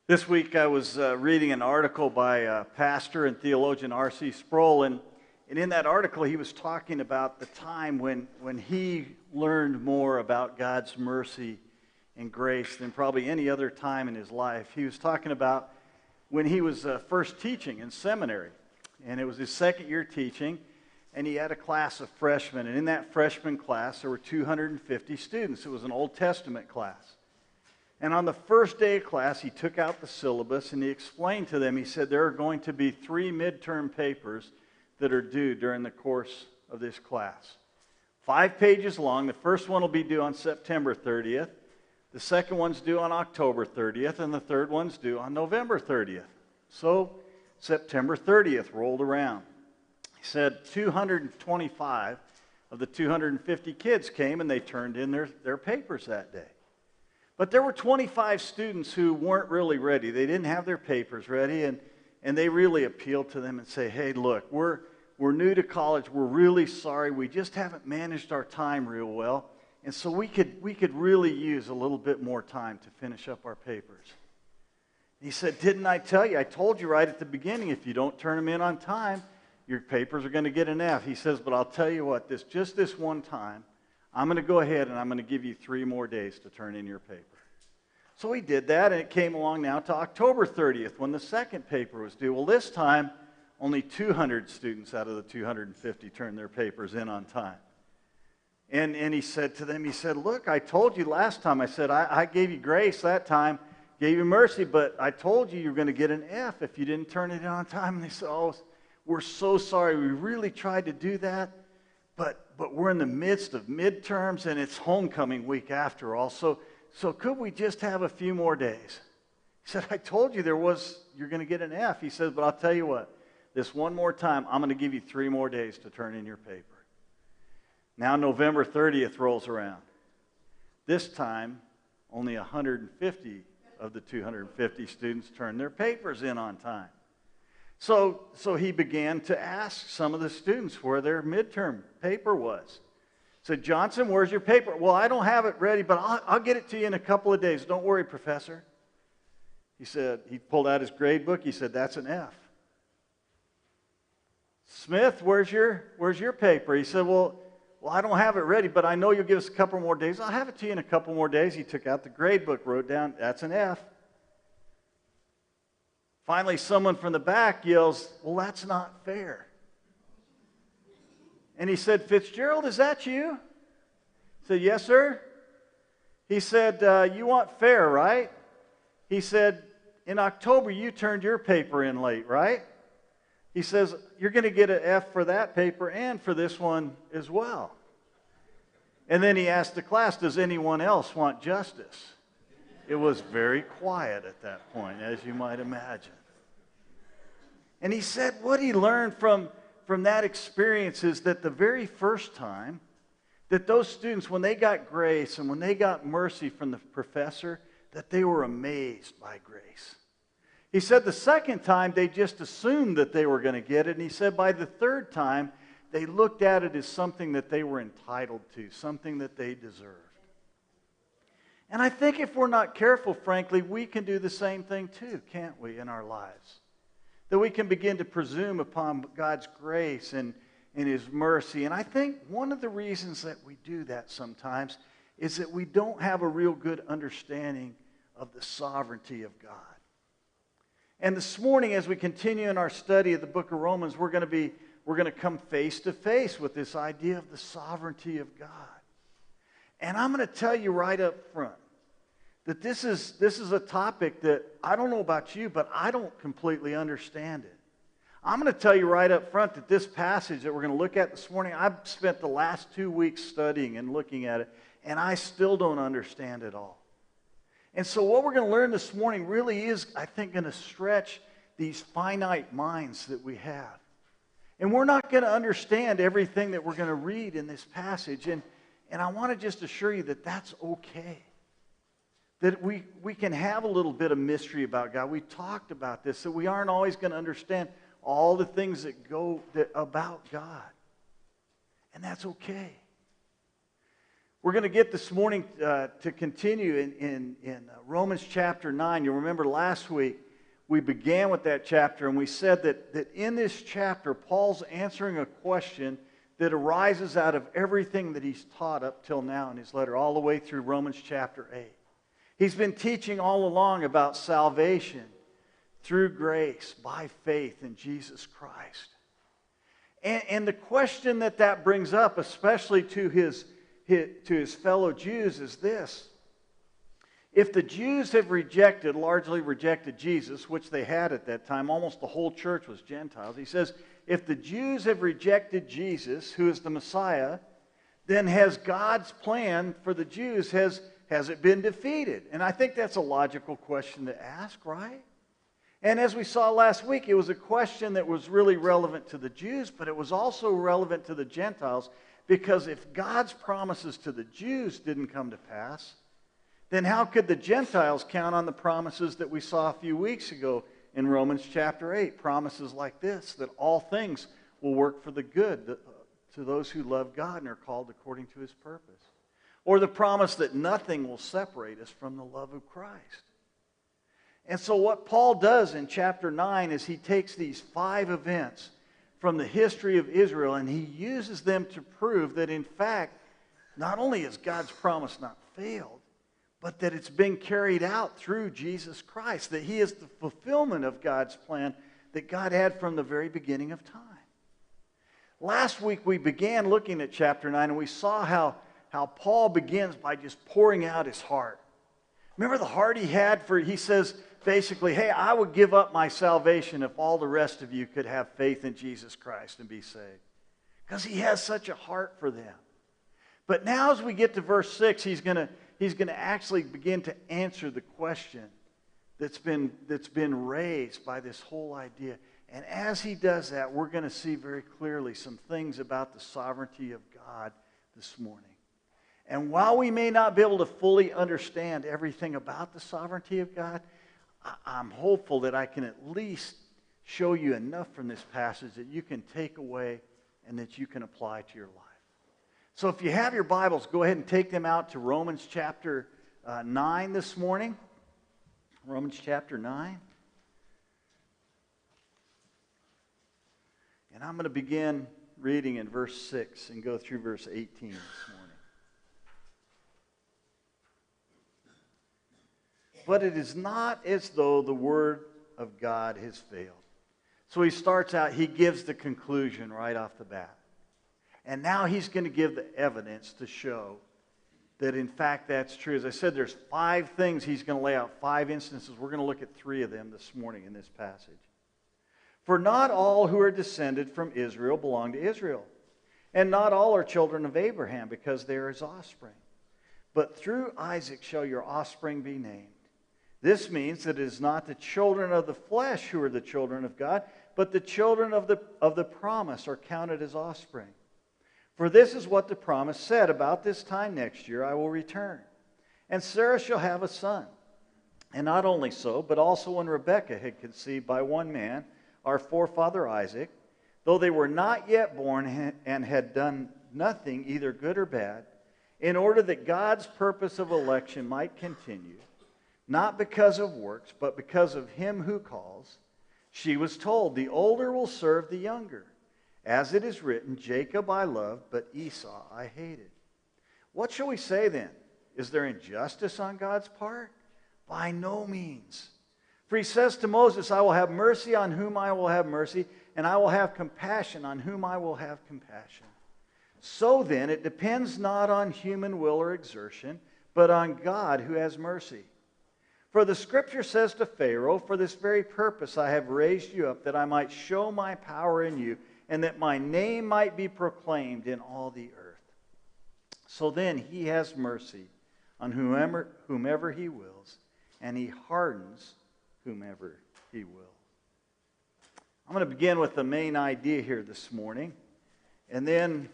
This week I was reading an article by pastor and theologian R.C. Sproul, and in that article he was talking about the time when he learned more about God's mercy and grace than probably any other time in his life. He was talking about when he was first teaching in seminary, and it was his second year teaching, and he had a class of freshmen, and in that freshman class there were 250 students. It was an Old Testament class. And on the first day of class, he took out the syllabus and he explained to them, he said, there are going to be 3 midterm papers that are due during the course of this class. 5 pages long. The first one will be due on September 30th. The second one's due on October 30th. And the third one's due on November 30th. So September 30th rolled around. He said 225 of the 250 kids came and they turned in their papers that day. But there were 25 students who weren't really ready. They didn't have their papers ready, and they really appealed to them and say, hey, look, we're new to college. We're really sorry. We just haven't managed our time real well, and so we could really use a little bit more time to finish up our papers. He said, didn't I tell you? I told you right at the beginning, if you don't turn them in on time, your papers are going to get an F. He says, but I'll tell you what, just this one time, I'm going to go ahead and I'm going to give you 3 more days to turn in your paper. So he did that, and it came along now to October 30th when the second paper was due. Well, this time, only 200 students out of the 250 turned their papers in on time. And he said to them, he said, look, I told you last time. I said, I gave you grace that time, gave you mercy, but I told you were going to get an F if you didn't turn it in on time. And they said, oh, we're so sorry. We really tried to do that. But we're in the midst of midterms, and it's homecoming week after all. So could we just have a few more days? He said, I told you you're going to get an F. He said, but I'll tell you what, this one more time, I'm going to give you 3 more days to turn in your paper. Now November 30th rolls around. This time, only 150 of the 250 students turned their papers in on time. So he began to ask some of the students where their midterm paper was. He said, Johnson, where's your paper? Well, I don't have it ready, but I'll get it to you in a couple of days. Don't worry, Professor. He said, he pulled out his grade book. He said, that's an F. Smith, where's your paper? He said, well, I don't have it ready, but I know you'll give us a couple more days. I'll have it to you in a couple more days. He took out the grade book, wrote down, that's an F. Finally, someone from the back yells, well, that's not fair. And he said, Fitzgerald, is that you? He said, yes, sir. He said, you want fair, right? He said, in October, you turned your paper in late, right? He says, you're going to get an F for that paper and for this one as well. And then he asked the class, does anyone else want justice? It was very quiet at that point, as you might imagine. And he said what he learned from that experience is that the very first time that those students, when they got grace and when they got mercy from the professor, that they were amazed by grace. He said the second time they just assumed that they were going to get it. And he said by the third time, they looked at it as something that they were entitled to, something that they deserved. And I think if we're not careful, frankly, we can do the same thing too, can't we, in our lives? That we can begin to presume upon God's grace and His mercy. And I think one of the reasons that we do that sometimes is that we don't have a real good understanding of the sovereignty of God. And this morning, as we continue in our study of the book of Romans, we're going to come face to face with this idea of the sovereignty of God. And I'm going to tell you right up front that this is a topic that I don't know about you, but I don't completely understand it. I'm going to tell you right up front that this passage that we're going to look at this morning, I've spent the last 2 weeks studying and looking at it, and I still don't understand it all. And so what we're going to learn this morning really is, I think, going to stretch these finite minds that we have. And we're not going to understand everything that we're going to read in this passage, and I want to just assure you that that's okay. That we can have a little bit of mystery about God. We talked about this, that we aren't always going to understand all the things about God. And that's okay. We're going to get this morning to continue in Romans chapter 9. You'll remember last week we began with that chapter, and we said that in this chapter, Paul's answering a question that arises out of everything that he's taught up till now in his letter, all the way through Romans chapter 8. He's been teaching all along about salvation through grace, by faith in Jesus Christ. And the question that brings up, especially to his fellow Jews, is this. If the Jews have largely rejected Jesus, which they had at that time, almost the whole church was Gentiles. He says, if the Jews have rejected Jesus, who is the Messiah, then has God's plan for the Jews, has it been defeated? And I think that's a logical question to ask, right? And as we saw last week, it was a question that was really relevant to the Jews, but it was also relevant to the Gentiles, because if God's promises to the Jews didn't come to pass, then how could the Gentiles count on the promises that we saw a few weeks ago in Romans chapter 8? Promises like this, that all things will work for the good to those who love God and are called according to His purpose. Or the promise that nothing will separate us from the love of Christ. And so what Paul does in chapter 9 is he takes these 5 events from the history of Israel and he uses them to prove that in fact, not only has God's promise not failed, but that it's been carried out through Jesus Christ, that He is the fulfillment of God's plan that God had from the very beginning of time. Last week we began looking at chapter 9 and we saw how Paul begins by just pouring out his heart. Remember the heart he says basically, hey, I would give up my salvation if all the rest of you could have faith in Jesus Christ and be saved. Because he has such a heart for them. But now as we get to verse 6, he's going to actually begin to answer the question that's been raised by this whole idea. And as he does that, we're going to see very clearly some things about the sovereignty of God this morning. And while we may not be able to fully understand everything about the sovereignty of God, I'm hopeful that I can at least show you enough from this passage that you can take away and that you can apply to your life. So if you have your Bibles, go ahead and take them out to Romans chapter 9 this morning. Romans chapter 9. And I'm going to begin reading in verse 6 and go through verse 18 this morning. But it is not as though the word of God has failed. So he starts out, he gives the conclusion right off the bat. And now he's going to give the evidence to show that in fact that's true. As I said, there's 5 things he's going to lay out, 5 instances. We're going to look at 3 of them this morning in this passage. For not all who are descended from Israel belong to Israel. And not all are children of Abraham, because they are his offspring. But through Isaac shall your offspring be named. This means that it is not the children of the flesh who are the children of God, but the children of the promise are counted as offspring. For this is what the promise said, about this time next year I will return, and Sarah shall have a son. And not only so, but also when Rebekah had conceived by one man, our forefather Isaac, though they were not yet born and had done nothing, either good or bad, in order that God's purpose of election might continue, not because of works, but because of him who calls, she was told, the older will serve the younger. As it is written, Jacob I loved, but Esau I hated. What shall we say then? Is there injustice on God's part? By no means. For he says to Moses, I will have mercy on whom I will have mercy, and I will have compassion on whom I will have compassion. So then, it depends not on human will or exertion, but on God who has mercy. For the Scripture says to Pharaoh, for this very purpose I have raised you up, that I might show my power in you, and that my name might be proclaimed in all the earth. So then he has mercy on whomever he wills, and he hardens whomever he will. I'm going to begin with the main idea here this morning, and then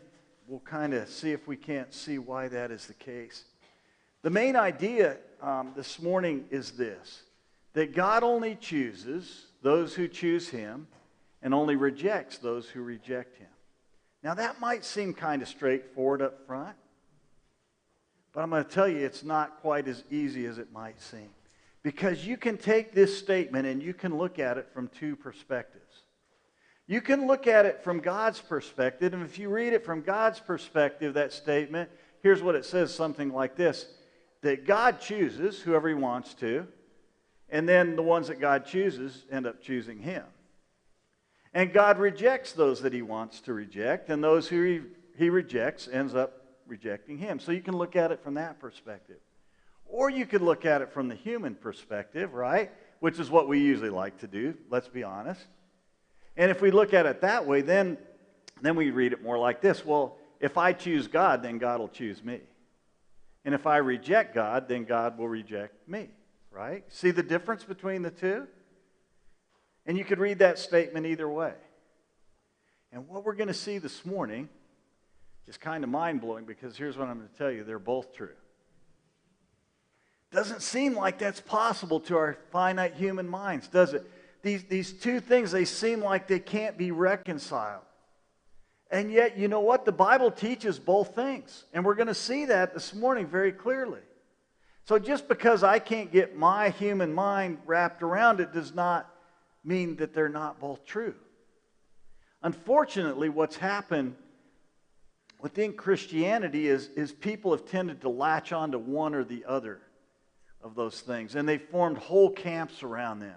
we'll kind of see if we can't see why that is the case. The main idea this morning is this, that God only chooses those who choose him and only rejects those who reject him. Now that might seem kind of straightforward up front, But I'm going to tell you, it's not quite as easy as it might seem. Because you can take this statement and you can look at it from two perspectives. You can look at it from God's perspective, and if you read it from God's perspective, that statement, here's what it says, something like this, that God chooses whoever He wants to, and then the ones that God chooses end up choosing Him. And God rejects those that He wants to reject, and those who He rejects ends up rejecting Him. So you can look at it from that perspective. Or you could look at it from the human perspective, right? Which is what we usually like to do, let's be honest. And if we look at it that way, then we read it more like this. Well, if I choose God, then God will choose me. And if I reject God, then God will reject me, right? See the difference between the two? And you could read that statement either way. And what we're going to see this morning is kind of mind-blowing, because here's what I'm going to tell you. They're both true. Doesn't seem like that's possible to our finite human minds, does it? These two things, they seem like they can't be reconciled. And yet, you know what? The Bible teaches both things. And we're going to see that this morning very clearly. So just because I can't get my human mind wrapped around it does not mean that they're not both true. Unfortunately, what's happened within Christianity is people have tended to latch on to one or the other of those things. And they've formed whole camps around them.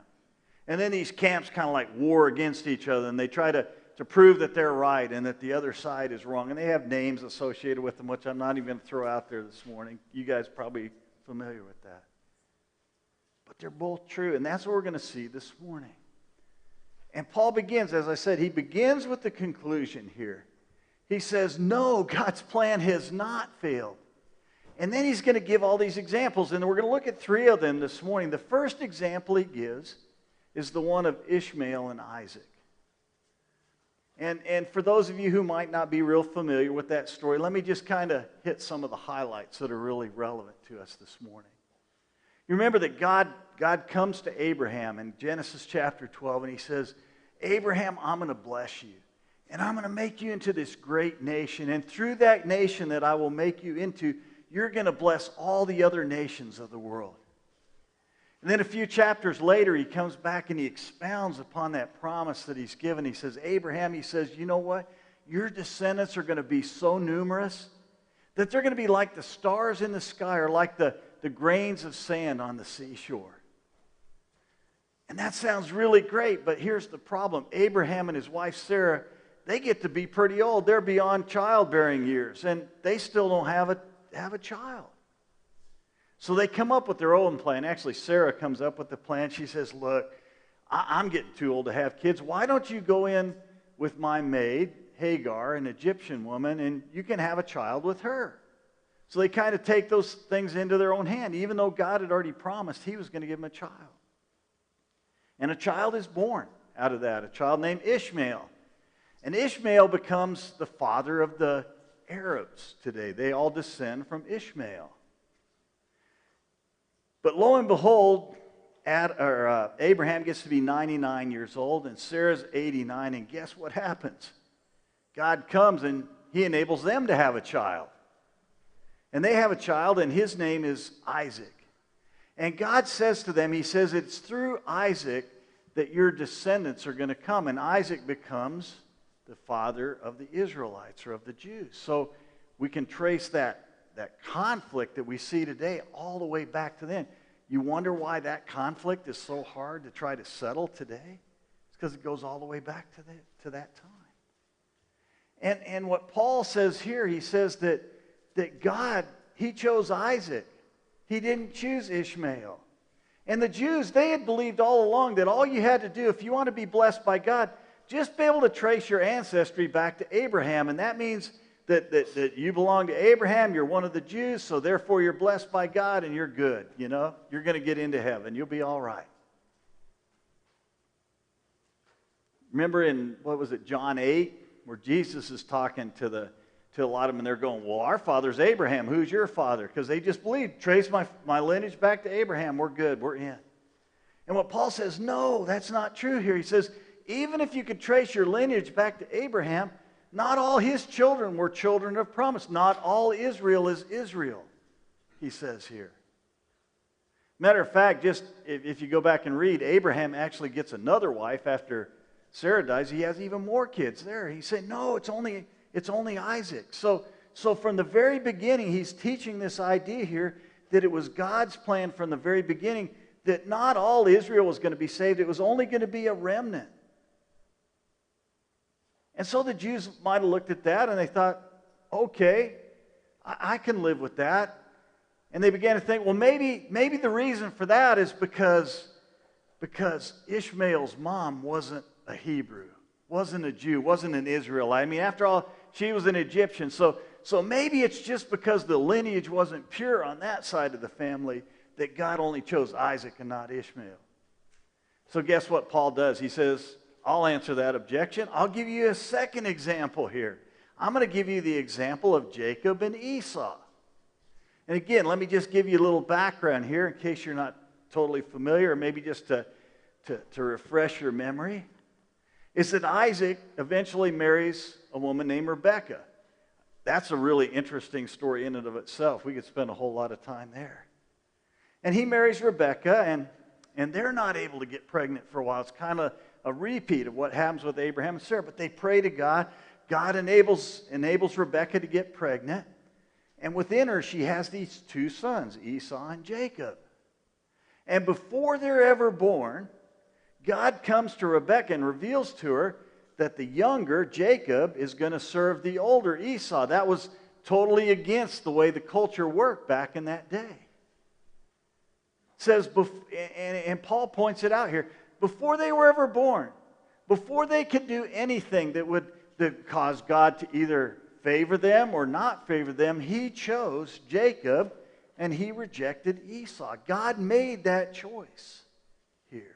And then these camps kind of like war against each other, and they try to prove that they're right and that the other side is wrong. And they have names associated with them, which I'm not even going to throw out there this morning. You guys are probably familiar with that. But they're both true, and that's what we're going to see this morning. And Paul begins, as I said, he begins with the conclusion here. He says, no, God's plan has not failed. And then he's going to give all these examples, and we're going to look at three of them this morning. The first example he gives is the one of Ishmael and Isaac. And for those of you who might not be real familiar with that story, let me just kind of hit some of the highlights that are really relevant to us this morning. You remember that God comes to Abraham in Genesis chapter 12, and He says, Abraham, I'm going to bless you, and I'm going to make you into this great nation, and through that nation that I will make you into, you're going to bless all the other nations of the world. And then a few chapters later, He comes back and He expounds upon that promise that He's given. He says, Abraham, He says, you know what? Your descendants are going to be so numerous that they're going to be like the stars in the sky, or like the grains of sand on the seashore. And that sounds really great, but here's the problem. Abraham and his wife Sarah, they get to be pretty old. They're beyond childbearing years, and they still don't have a child. So they come up with their own plan. Actually, Sarah comes up with the plan. She says, look, I'm getting too old to have kids. Why don't you go in with my maid, Hagar, an Egyptian woman, and you can have a child with her. So they kind of take those things into their own hand, even though God had already promised He was going to give them a child. And a child is born out of that, a child named Ishmael. And Ishmael becomes the father of the Arabs today. They all descend from Ishmael. But lo and behold, Abraham gets to be 99 years old, and Sarah's 89, and guess what happens? God comes and He enables them to have a child. And they have a child, and his name is Isaac. And God says to them, He says, it's through Isaac that your descendants are going to come. And Isaac becomes the father of the Israelites, or of the Jews. So we can trace that conflict that we see today all the way back to then. You wonder why that conflict is so hard to try to settle today? It's because it goes all the way back to that time. And what Paul says here, he says that God, He chose Isaac. He didn't choose Ishmael. And the Jews, they had believed all along that all you had to do, if you want to be blessed by God, just be able to trace your ancestry back to Abraham. And that means that you belong to Abraham, you're one of the Jews, so therefore you're blessed by God and you're good, you know. You're going to get into heaven. You'll be all right. Remember in, John 8, where Jesus is talking to a lot of them, and they're going, well, our father's Abraham. Who's your father? Because they just believe, trace my lineage back to Abraham. We're good. We're in. And what Paul says, no, that's not true here. He says, even if you could trace your lineage back to Abraham, not all his children were children of promise. Not all Israel is Israel. he says here. Matter of fact, just if you go back and read, Abraham actually gets another wife after Sarah dies. He has even more kids there. He said, no, it's only Isaac. So from the very beginning, he's teaching this idea here that it was God's plan from the very beginning that not all Israel was going to be saved. It was only going to be a remnant. And so the Jews might have looked at that and they thought, okay, I can live with that. And they began to think, well, maybe the reason for that is because Ishmael's mom wasn't a Hebrew, wasn't a Jew, wasn't an Israelite. I mean, after all, she was an Egyptian. So maybe it's just because the lineage wasn't pure on that side of the family that God only chose Isaac and not Ishmael. So guess what Paul does? He says, I'll answer that objection. I'll give you a second example here. I'm going to give you the example of Jacob and Esau. And again, let me just give you a little background here in case you're not totally familiar, or maybe just to refresh your memory. Is that Isaac eventually marries a woman named Rebekah. That's a really interesting story in and of itself. We could spend a whole lot of time there. And he marries Rebekah, and they're not able to get pregnant for a while. It's kind of a repeat of what happens with Abraham and Sarah. But they pray to God. God enables Rebekah to get pregnant. And within her, she has these two sons, Esau and Jacob. And before they're ever born, God comes to Rebekah and reveals to her that the younger, Jacob, is going to serve the older, Esau. That was totally against the way the culture worked back in that day. It says, and Paul points it out here, before they were ever born, before they could do anything that cause God to either favor them or not favor them, he chose Jacob and he rejected Esau. God made that choice here.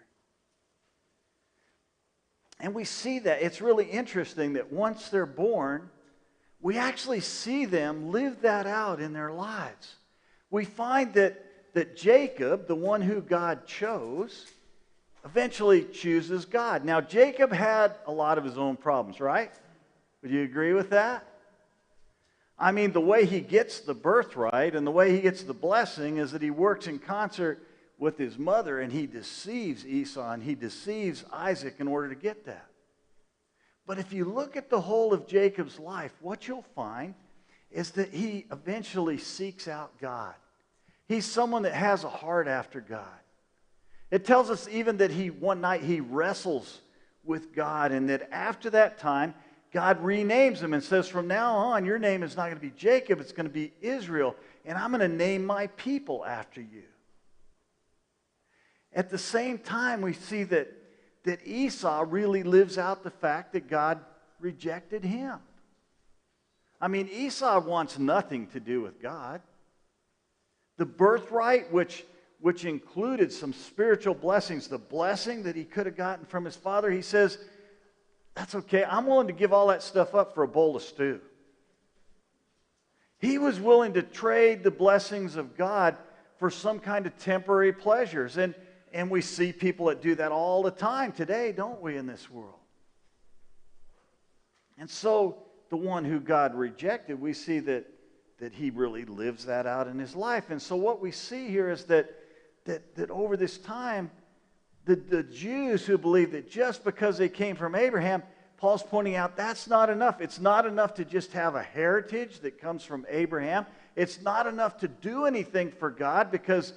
And we see that. It's really interesting that once they're born, we actually see them live that out in their lives. We find that Jacob, the one who God chose, eventually chooses God. Now, Jacob had a lot of his own problems, right? Would you agree with that? I mean, the way he gets the birthright and the way he gets the blessing is that he works in concert with his mother and he deceives Esau and he deceives Isaac in order to get that. But if you look at the whole of Jacob's life, what you'll find is that he eventually seeks out God. He's someone that has a heart after God. It tells us even that one night he wrestles with God, and that after that time, God renames him and says, from now on, your name is not going to be Jacob, it's going to be Israel, and I'm going to name my people after you. At the same time, we see that Esau really lives out the fact that God rejected him. I mean, Esau wants nothing to do with God. The birthright, which included some spiritual blessings, the blessing that he could have gotten from his father, he says, that's okay. I'm willing to give all that stuff up for a bowl of stew. He was willing to trade the blessings of God for some kind of temporary pleasures. And we see people that do that all the time today, don't we, in this world? And so the one who God rejected, we see that he really lives that out in his life. And so what we see here is that over this time, the Jews who believe that just because they came from Abraham, Paul's pointing out that's not enough. It's not enough to just have a heritage that comes from Abraham. It's not enough to do anything for God because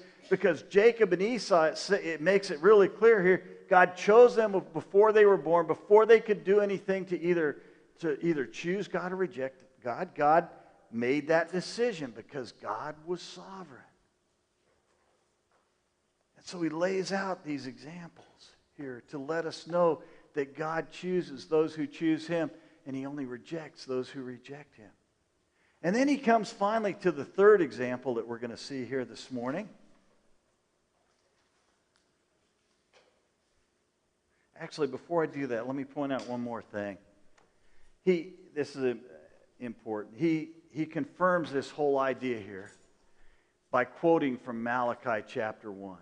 Jacob and Esau, it makes it really clear here, God chose them before they were born, before they could do anything to either choose God or reject God. God made that decision because God was sovereign. So he lays out these examples here to let us know that God chooses those who choose him, and he only rejects those who reject him. And then he comes finally to the third example that we're going to see here this morning. Actually, before I do that, let me point out one more thing. This is important. He confirms this whole idea here by quoting from Malachi chapter 1.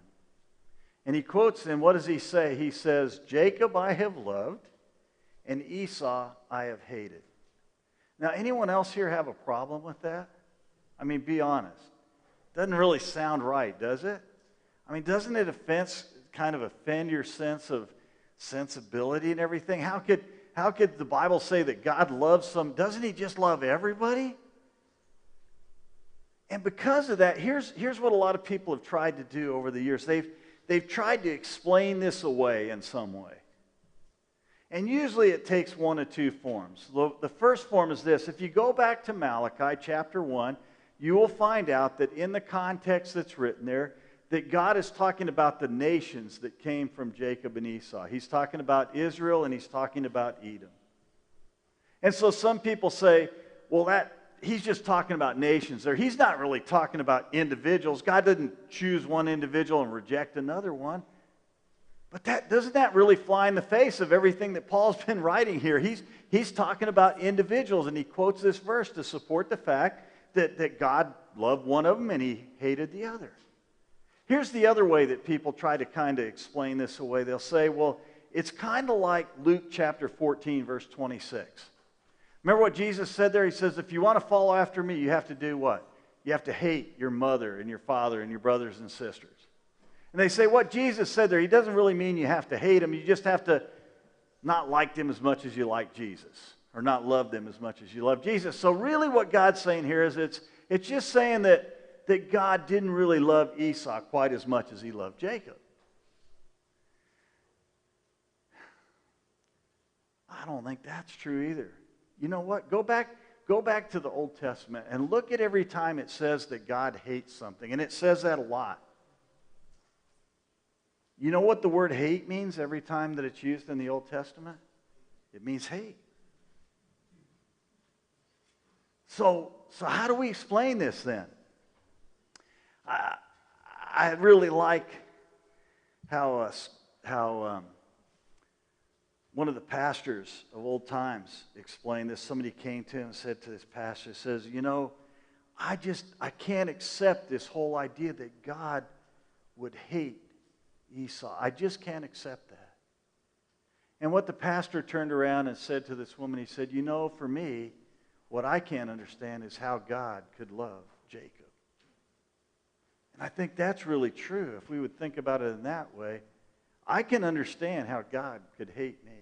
And he quotes, and what does he say? He says, Jacob I have loved, and Esau I have hated. Now, anyone else here have a problem with that? I mean, be honest. Doesn't really sound right, does it? I mean, doesn't it kind of offend your sense of sensibility and everything? How could the Bible say that God loves some? Doesn't he just love everybody? And because of that, here's what a lot of people have tried to do over the years. They've tried to explain this away in some way. And usually it takes one of two forms. The first form is this. If you go back to Malachi chapter 1, you will find out that in the context that's written there, that God is talking about the nations that came from Jacob and Esau. He's talking about Israel and he's talking about Edom. And so some people say, well, he's just talking about nations there. He's not really talking about individuals. God didn't choose one individual and reject another one. But doesn't that really fly in the face of everything that Paul's been writing here? He's talking about individuals, and he quotes this verse to support the fact that God loved one of them and he hated the other. Here's the other way that people try to kind of explain this away. They'll say, well, it's kind of like Luke chapter 14, verse 26. Remember what Jesus said there? He says, if you want to follow after me, you have to do what? You have to hate your mother and your father and your brothers and sisters. And they say what Jesus said there, he doesn't really mean you have to hate them. You just have to not like them as much as you like Jesus, or not love them as much as you love Jesus. So really what God's saying here is it's just saying that God didn't really love Esau quite as much as he loved Jacob. I don't think that's true either. You know what? Go back to the Old Testament and look at every time it says that God hates something. And it says that a lot. You know what the word hate means every time that it's used in the Old Testament? It means hate. So how do we explain this then? I really like how one of the pastors of old times explained this. Somebody came to him and said to this pastor, says, you know, I can't accept this whole idea that God would hate Esau. I just can't accept that. And what the pastor turned around and said to this woman, he said, you know, for me, what I can't understand is how God could love Jacob. And I think that's really true. If we would think about it in that way, I can understand how God could hate me.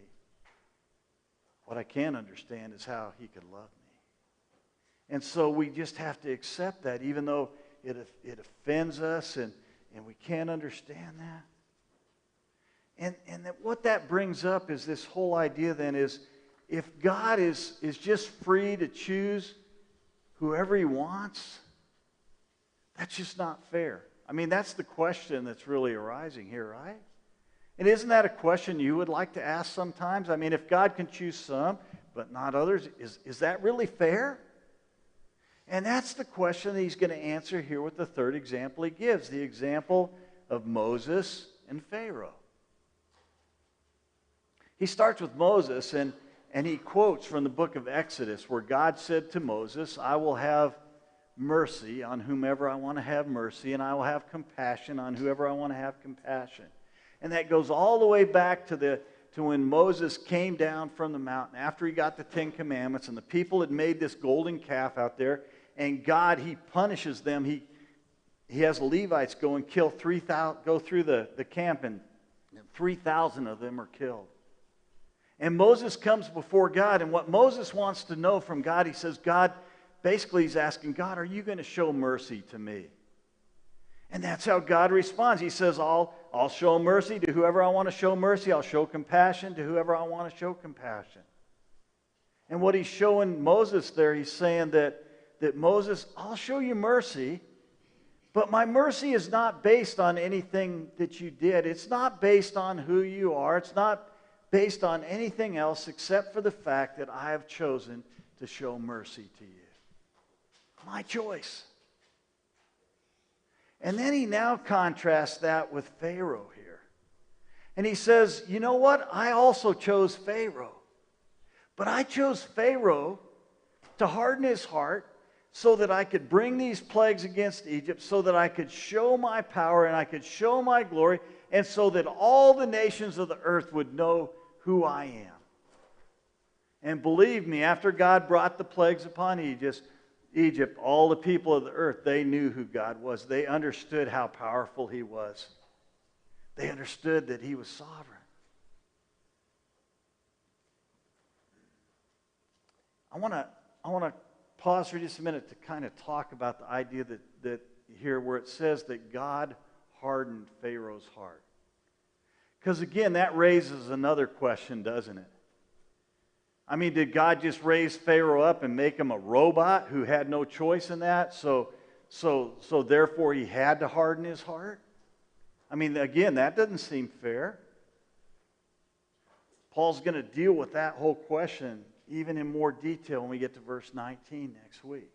What I can't understand is how he could love me. And so we just have to accept that, even though it offends us and we can't understand that. And what that brings up is this whole idea then is, if God is just free to choose whoever he wants, that's just not fair. I mean, that's the question that's really arising here, right? And isn't that a question you would like to ask sometimes? I mean, if God can choose some, but not others, is that really fair? And that's the question that he's going to answer here with the third example he gives, the example of Moses and Pharaoh. He starts with Moses, and he quotes from the book of Exodus, where God said to Moses, I will have mercy on whomever I want to have mercy, and I will have compassion on whoever I want to have compassion. And that goes all the way back to when Moses came down from the mountain after he got the Ten Commandments, and the people had made this golden calf out there, and God, he punishes them. He has the Levites go and kill 3,000, go through the camp, and 3,000 of them are killed. And Moses comes before God, and what Moses wants to know from God, he says, God, basically he's asking, God, are you going to show mercy to me? And that's how God responds. He says, I'll show mercy to whoever I want to show mercy. I'll show compassion to whoever I want to show compassion. And what he's showing Moses there, he's saying that Moses, I'll show you mercy, but my mercy is not based on anything that you did. It's not based on who you are. It's not based on anything else except for the fact that I have chosen to show mercy to you. My choice. And then he now contrasts that with Pharaoh here. And he says, you know what? I also chose Pharaoh. But I chose Pharaoh to harden his heart so that I could bring these plagues against Egypt, so that I could show my power and I could show my glory, and so that all the nations of the earth would know who I am. And believe me, after God brought the plagues upon Egypt, Egypt, all the people of the earth, they knew who God was. They understood how powerful He was. They understood that He was sovereign. I want to pause for just a minute to kind of talk about the idea that here where it says that God hardened Pharaoh's heart. Because again, that raises another question, doesn't it? I mean, did God just raise Pharaoh up and make him a robot who had no choice in that? So therefore he had to harden his heart? I mean, again, that doesn't seem fair. Paul's going to deal with that whole question even in more detail when we get to verse 19 next week.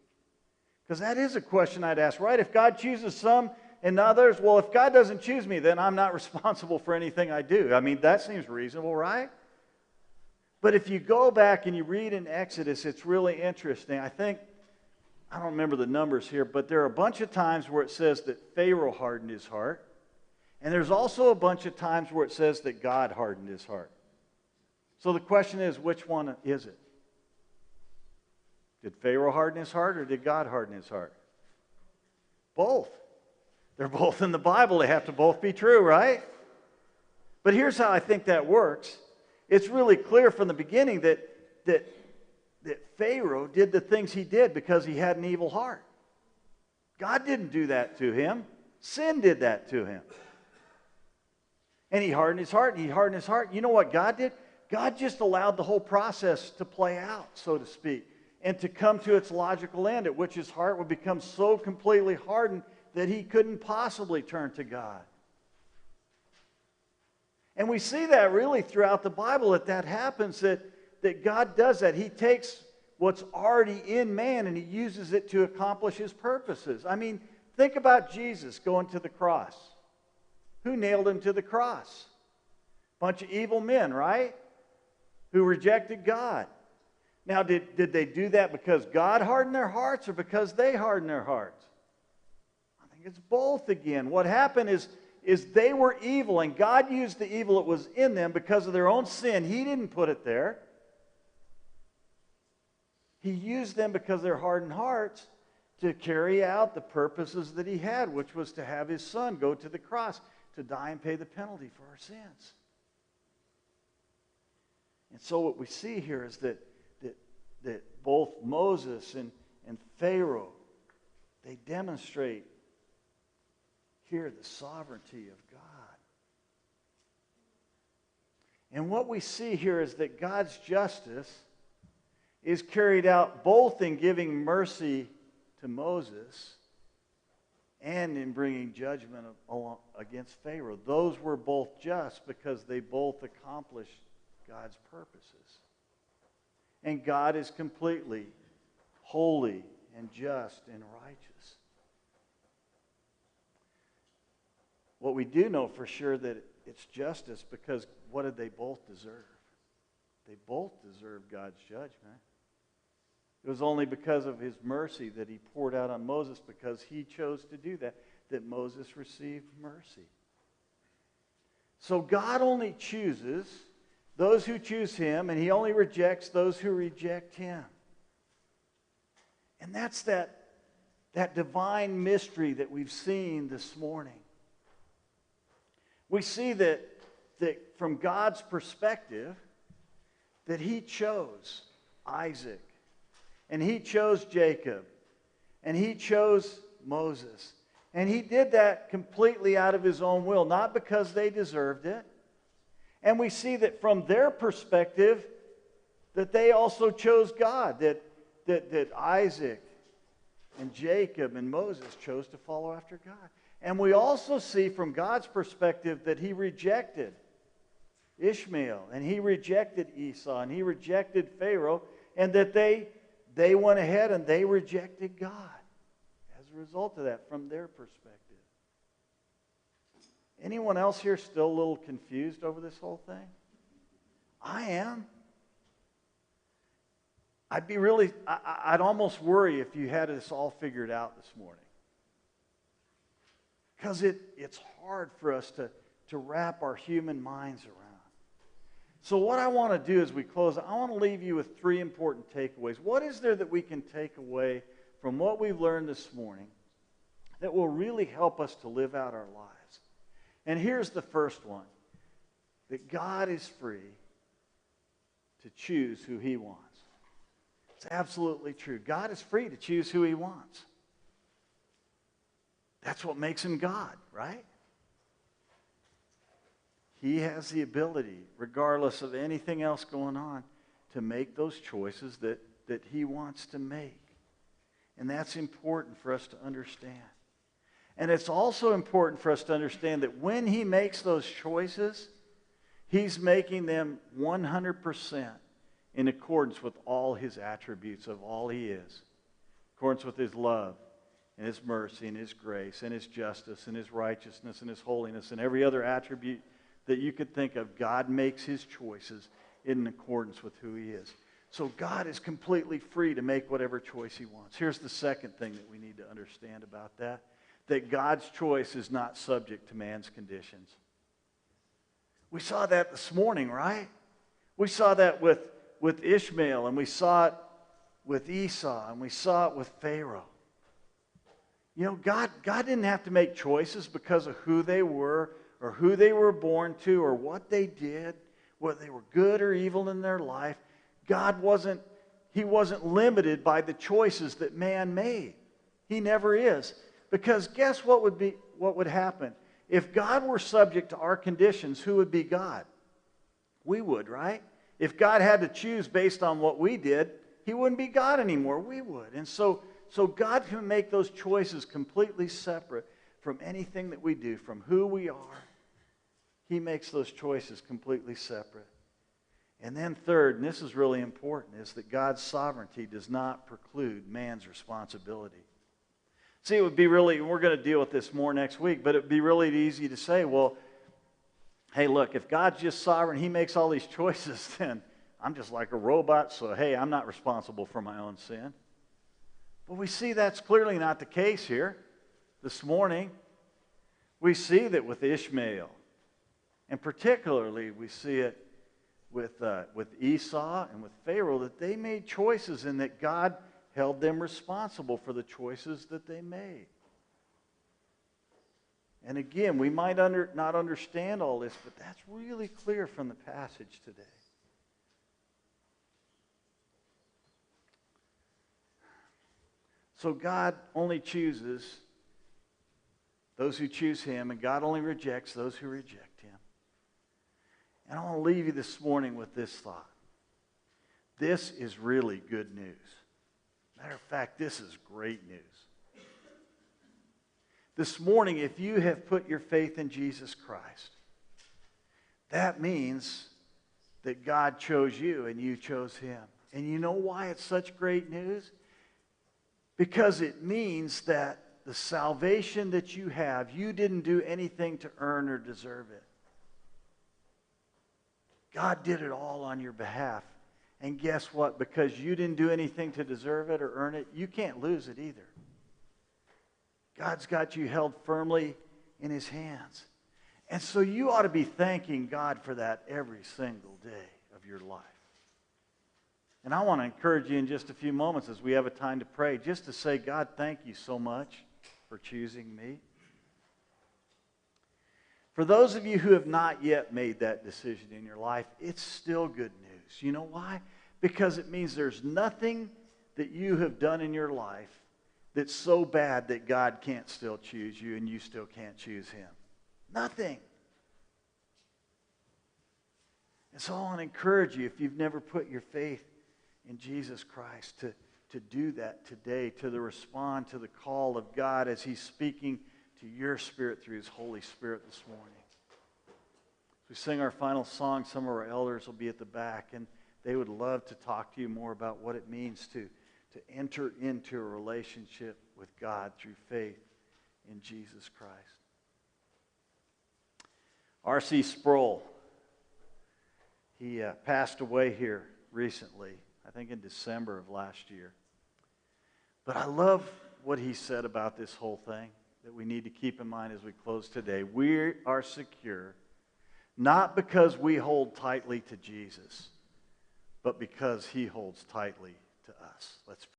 Because that is a question I'd ask, right? If God chooses some and others, well, if God doesn't choose me, then I'm not responsible for anything I do. I mean, that seems reasonable, right? But if you go back and you read in Exodus, it's really interesting. I don't remember the numbers here, but there are a bunch of times where it says that Pharaoh hardened his heart. And there's also a bunch of times where it says that God hardened his heart. So the question is, which one is it? Did Pharaoh harden his heart or did God harden his heart? Both. They're both in the Bible. They have to both be true, right? But here's how I think that works. It's really clear from the beginning that Pharaoh did the things he did because he had an evil heart. God didn't do that to him. Sin did that to him. And he hardened his heart, and he hardened his heart. You know what God did? God just allowed the whole process to play out, so to speak, and to come to its logical end, at which his heart would become so completely hardened that he couldn't possibly turn to God. And we see that really throughout the Bible, that happens, that God does that. He takes what's already in man and he uses it to accomplish his purposes. I mean, think about Jesus going to the cross. Who nailed him to the cross? Bunch of evil men, right? Who rejected God. Now, did they do that because God hardened their hearts or because they hardened their hearts? I think it's both again. What happened is they were evil, and God used the evil that was in them because of their own sin. He didn't put it there. He used them because of their hardened hearts to carry out the purposes that he had, which was to have his son go to the cross to die and pay the penalty for our sins. And so what we see here is that both Moses and Pharaoh, they demonstrate here the sovereignty of God. And what we see here is that God's justice is carried out both in giving mercy to Moses and in bringing judgment against Pharaoh. Those were both just because they both accomplished God's purposes. And God is completely holy and just and righteous. What we do know for sure that it's justice because what did they both deserve? They both deserved God's judgment. It was only because of his mercy that he poured out on Moses, because he chose to do that Moses received mercy. So God only chooses those who choose him, and he only rejects those who reject him. And that's that divine mystery that we've seen this morning. We see that from God's perspective, that he chose Isaac, and he chose Jacob, and he chose Moses. And he did that completely out of his own will, not because they deserved it. And we see that from their perspective, that they also chose God, that Isaac and Jacob and Moses chose to follow after God. And we also see from God's perspective that he rejected Ishmael, and he rejected Esau, and he rejected Pharaoh, and that they went ahead and they rejected God as a result of that from their perspective. Anyone else here still a little confused over this whole thing? I am. I'd almost worry if you had this all figured out this morning. Because it's hard for us to wrap our human minds around. So what I want to do as we close, I want to leave you with three important takeaways. What is there that we can take away from what we've learned this morning that will really help us to live out our lives. And here's the first one, that God is free to choose who he wants. It's absolutely true. God is free to choose who he wants. That's what makes him God, right? He has the ability, regardless of anything else going on, to make those choices that he wants to make. And that's important for us to understand. And it's also important for us to understand that when he makes those choices, he's making them 100% in accordance with all his attributes of all he is. In accordance with his love and his mercy and his grace and his justice and his righteousness and his holiness and every other attribute that you could think of. God makes his choices in accordance with who he is. So God is completely free to make whatever choice he wants. Here's the second thing that we need to understand about that God's choice is not subject to man's conditions. We saw that this morning, right? We saw that with Ishmael, and we saw it with Esau, and we saw it with Pharaoh. You know, God didn't have to make choices because of who they were or who they were born to or what they did, whether they were good or evil in their life. God wasn't limited by the choices that man made. He never is. Because guess what would happen? If God were subject to our conditions, who would be God? We would, right? If God had to choose based on what we did, he wouldn't be God anymore. We would. And so God can make those choices completely separate from anything that we do, from who we are. He makes those choices completely separate. And then third, and this is really important, is that God's sovereignty does not preclude man's responsibility. See, it would be really, we're going to deal with this more next week, but it would be really easy to say, well, hey, look, if God's just sovereign, he makes all these choices, then I'm just like a robot, so hey, I'm not responsible for my own sin. But we see that's clearly not the case here. This morning, we see that with Ishmael, and particularly we see it with Esau and with Pharaoh, that they made choices and that God held them responsible for the choices that they made. And again, we might not understand all this, but that's really clear from the passage today. So God only chooses those who choose him, and God only rejects those who reject him. And I want to leave you this morning with this thought. This is really good news. Matter of fact, this is great news. This morning, if you have put your faith in Jesus Christ, that means that God chose you and you chose him. And you know why it's such great news? Because it means that the salvation that you have, you didn't do anything to earn or deserve it. God did it all on your behalf. And guess what? Because you didn't do anything to deserve it or earn it, you can't lose it either. God's got you held firmly in his hands. And so you ought to be thanking God for that every single day of your life. And I want to encourage you in just a few moments as we have a time to pray, just to say, God, thank you so much for choosing me. For those of you who have not yet made that decision in your life, it's still good news. You know why? Because it means there's nothing that you have done in your life that's so bad that God can't still choose you and you still can't choose him. Nothing. And so I want to encourage you, if you've never put your faith in Jesus Christ, to do that today, to respond to the call of God as he's speaking to your spirit through his Holy Spirit this morning. As we sing our final song, some of our elders will be at the back, and they would love to talk to you more about what it means to enter into a relationship with God through faith in Jesus Christ. R.C. Sproul, he passed away here recently, I think in December of last year. But I love what he said about this whole thing that we need to keep in mind as we close today. We are secure not because we hold tightly to Jesus, but because he holds tightly to us. Let's pray.